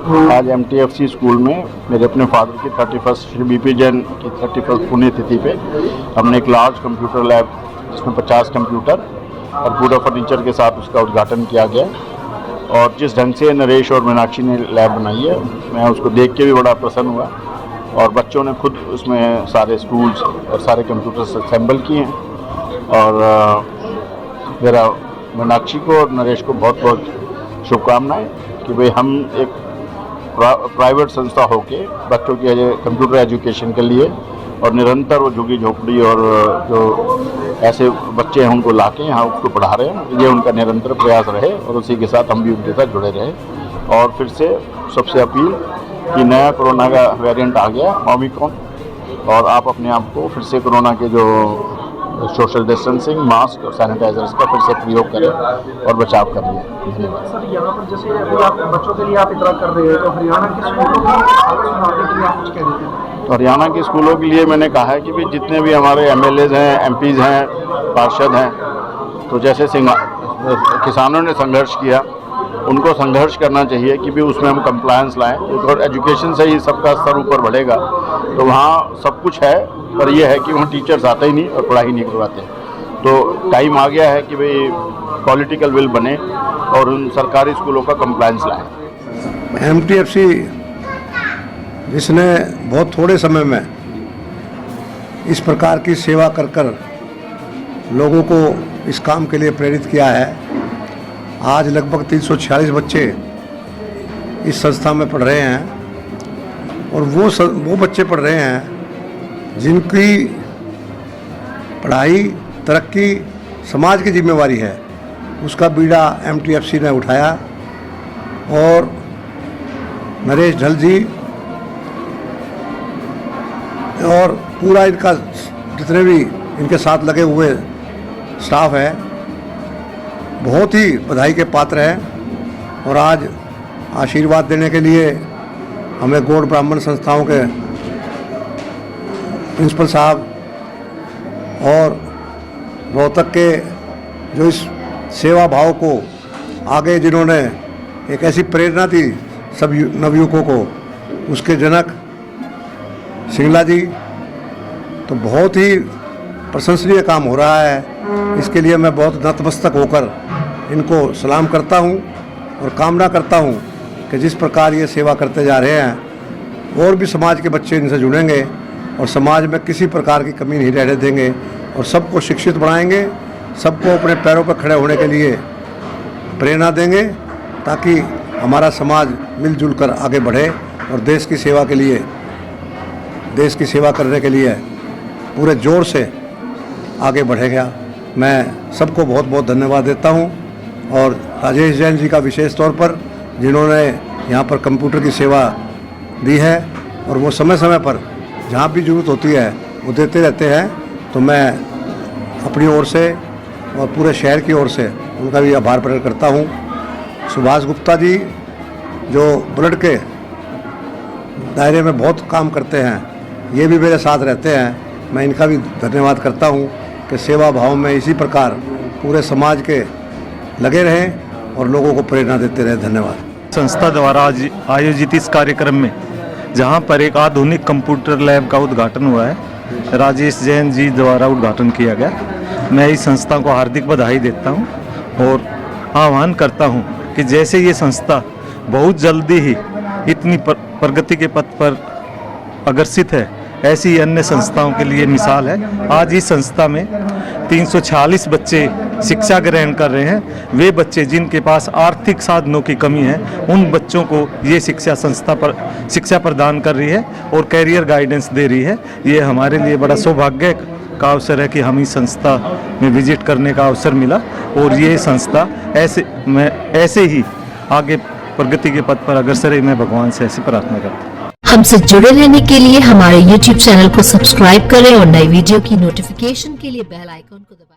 आज MTFC school में मेरे अपने फादर की 31 श्री BP जैन की 31 पुण्यतिथि पे हमने एक लार्ज कंप्यूटर लैब जिसमें 50 कंप्यूटर और पूरा फर्नीचर के साथ उसका उद्घाटन किया गया। और जिस ढंग से नरेश और मीनाक्षी ने लैब बनाई है, मैं उसको देख के भी बड़ा प्रसन्न हुआ। और बच्चों ने खुद उसमें सारे टूल्स और सारे कंप्यूटर्स असेंबल किए हैं। और मेरा मीनाक्षी को और नरेश को बहुत बहुत शुभकामनाएं कि भाई हम एक प्राइवेट संस्था होके बच्चों के कंप्यूटर एजुकेशन के लिए और निरंतर वो झुग्गी झोपड़ी और जो ऐसे बच्चे हैं उनको लाके यहाँ उसको पढ़ा रहे हैं, ये उनका निरंतर प्रयास रहे और उसी के साथ हम भी उनके साथ जुड़े रहे। और फिर से सबसे अपील कि नया कोरोना का वेरिएंट आ गया ओमिक्रॉन, और आप अपने आप को फिर से कोरोना के जो सोशल डिस्टेंसिंग, मास्क और सैनिटाइजर्स का फिर से प्रयोग करें और बचाव करिए। धन्यवाद। सर, यहाँ पर जैसे अभी आप बच्चों के लिए आप इतना कर रहे हैं, तो हरियाणा के स्कूलों की हालत सुधारने के लिए आप कुछ कह देते हैं? तो हरियाणा के स्कूलों के लिए मैंने कहा है कि भाई जितने भी हमारे MLAs हैं, MPs हैं, पार्षद हैं, तो जैसे किसानों ने संघर्ष किया, उनको संघर्ष करना चाहिए कि भी उसमें हम कंप्लायंस लाएं। और एजुकेशन से ही सबका स्तर ऊपर बढ़ेगा। तो वहाँ सब कुछ है, पर यह है कि वहाँ टीचर्स आते ही नहीं और पढ़ाई नहीं करवाते। तो टाइम आ गया है कि भाई पॉलिटिकल विल बने और उन सरकारी स्कूलों का कंप्लायंस लाएं। MTFC जिसने बहुत थोड़े समय में इस प्रकार की सेवा कर कर लोगों को इस काम के लिए प्रेरित किया है। आज लगभग 346 बच्चे इस संस्था में पढ़ रहे हैं, और वो बच्चे पढ़ रहे हैं जिनकी पढ़ाई, तरक्की समाज की जिम्मेवारी है। उसका बीड़ा MTFC ने उठाया, और नरेश ढल जी और पूरा इनका जितने भी इनके साथ लगे हुए स्टाफ है बहुत ही बधाई के पात्र हैं। और आज आशीर्वाद देने के लिए हमें गौड़ ब्राह्मण संस्थाओं के प्रिंसिपल साहब और रोहतक के जो इस सेवा भाव को आगे जिन्होंने एक ऐसी प्रेरणा दी सब नवयुवकों को, उसके जनक सिंगला जी, तो बहुत ही प्रशंसनीय काम हो रहा है। इसके लिए मैं बहुत नतमस्तक होकर इनको सलाम करता हूं और कामना करता हूं कि जिस प्रकार ये सेवा करते जा रहे हैं और भी समाज के बच्चे इनसे जुड़ेंगे और समाज में किसी प्रकार की कमी नहीं रहने देंगे और सबको शिक्षित बनाएंगे, सबको अपने पैरों पर खड़े होने के लिए प्रेरणा देंगे, ताकि हमारा समाज मिलजुल कर आगे बढ़े और देश की सेवा के लिए, देश की सेवा करने के लिए पूरे जोर से आगे बढ़ेगा। मैं सबको बहुत बहुत धन्यवाद देता हूं, और राजेश जैन जी का विशेष तौर पर, जिन्होंने यहाँ पर कंप्यूटर की सेवा दी है और वो समय समय पर जहाँ भी ज़रूरत होती है वो देते रहते हैं। तो मैं अपनी ओर से और पूरे शहर की ओर से उनका भी आभार प्रकट करता हूँ। सुभाष गुप्ता जी जो ब्लड के दायरे में बहुत काम करते हैं, ये भी मेरे साथ रहते हैं। मैं इनका भी धन्यवाद करता हूँ कि सेवा भाव में इसी प्रकार पूरे समाज के लगे रहें और लोगों को प्रेरणा देते रहे। धन्यवाद। संस्था द्वारा आज आयोजित इस कार्यक्रम में, जहां पर एक आधुनिक कंप्यूटर लैब का उद्घाटन हुआ है, राजेश जैन जी द्वारा उद्घाटन किया गया। मैं इस संस्था को हार्दिक बधाई देता हूं और आह्वान करता हूं कि जैसे ये संस्था बहुत जल्दी ही इतनी प्रगति के पथ पर अग्रसित है, ऐसी ही अन्य संस्थाओं के लिए मिसाल है। आज इस संस्था में 346 बच्चे शिक्षा ग्रहण कर रहे हैं। वे बच्चे जिनके पास आर्थिक साधनों की कमी है, उन बच्चों को ये शिक्षा संस्था पर शिक्षा प्रदान कर रही है और कैरियर गाइडेंस दे रही है। ये हमारे लिए बड़ा सौभाग्य का अवसर है कि हम इस संस्था में विजिट करने का अवसर मिला, और ये संस्था ऐसे ही आगे प्रगति के पथ पर अग्रसर है। मैं भगवान से ऐसी प्रार्थना करता हूँ। हमसे जुड़े रहने के लिए हमारे YouTube चैनल को सब्सक्राइब करें और नई वीडियो की नोटिफिकेशन के लिए बेल आइकॉन को दबाएं।